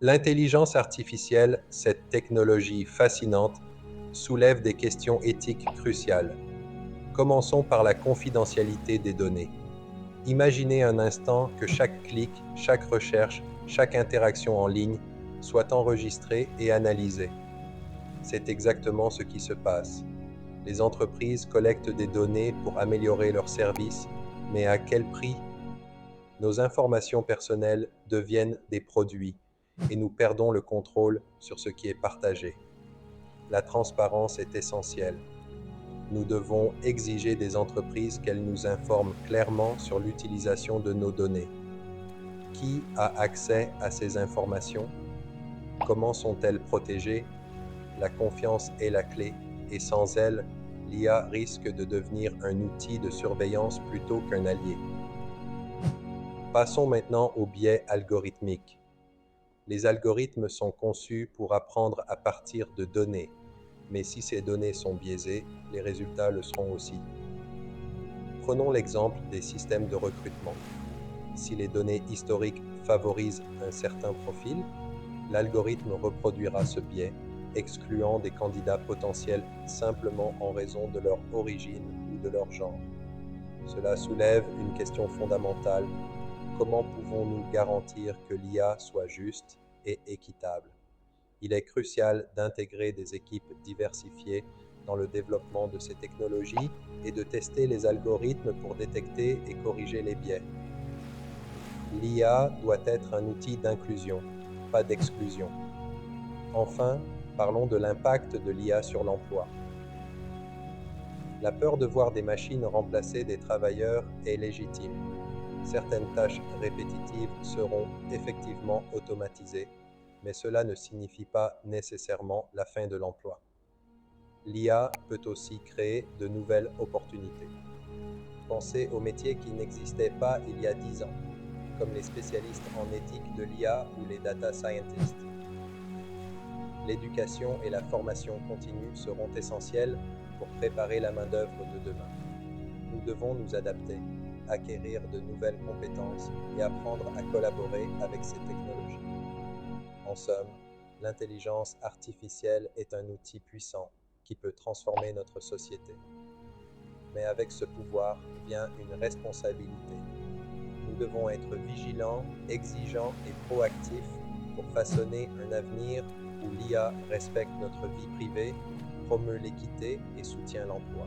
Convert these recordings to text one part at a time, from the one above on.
L'intelligence artificielle, cette technologie fascinante, soulève des questions éthiques cruciales. Commençons par la confidentialité des données. Imaginez un instant que chaque clic, chaque recherche, chaque interaction en ligne soit enregistrée et analysée. C'est exactement ce qui se passe. Les entreprises collectent des données pour améliorer leurs services, mais à quel prix? Nos informations personnelles deviennent des produits et nous perdons le contrôle sur ce qui est partagé. La transparence est essentielle. Nous devons exiger des entreprises qu'elles nous informent clairement sur l'utilisation de nos données. Qui a accès à ces informations? Comment sont-elles protégées? La confiance est la clé et sans elle, l'IA risque de devenir un outil de surveillance plutôt qu'un allié. Passons maintenant aux biais algorithmiques. Les algorithmes sont conçus pour apprendre à partir de données, mais si ces données sont biaisées, les résultats le seront aussi. Prenons l'exemple des systèmes de recrutement. Si les données historiques favorisent un certain profil, l'algorithme reproduira ce biais, excluant des candidats potentiels simplement en raison de leur origine ou de leur genre. Cela soulève une question fondamentale. Comment pouvons-nous garantir que l'IA soit juste et équitable? Il est crucial d'intégrer des équipes diversifiées dans le développement de ces technologies et de tester les algorithmes pour détecter et corriger les biais. L'IA doit être un outil d'inclusion, pas d'exclusion. Enfin, parlons de l'impact de l'IA sur l'emploi. La peur de voir des machines remplacer des travailleurs est légitime. Certaines tâches répétitives seront effectivement automatisées, mais cela ne signifie pas nécessairement la fin de l'emploi. L'IA peut aussi créer de nouvelles opportunités. Pensez aux métiers qui n'existaient pas il y a 10 ans, comme les spécialistes en éthique de l'IA ou les data scientists. L'éducation et la formation continue seront essentielles pour préparer la main-d'œuvre de demain. Nous devons nous adapter, acquérir de nouvelles compétences et apprendre à collaborer avec ces technologies. En somme, l'intelligence artificielle est un outil puissant qui peut transformer notre société. Mais avec ce pouvoir vient une responsabilité. Nous devons être vigilants, exigeants et proactifs pour façonner un avenir où l'IA respecte notre vie privée, promeut l'équité et soutient l'emploi.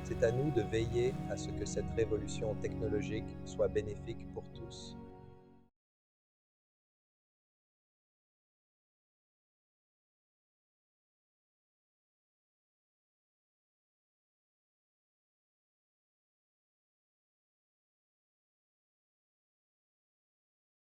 C'est à nous de veiller à ce que cette révolution technologique soit bénéfique pour tous.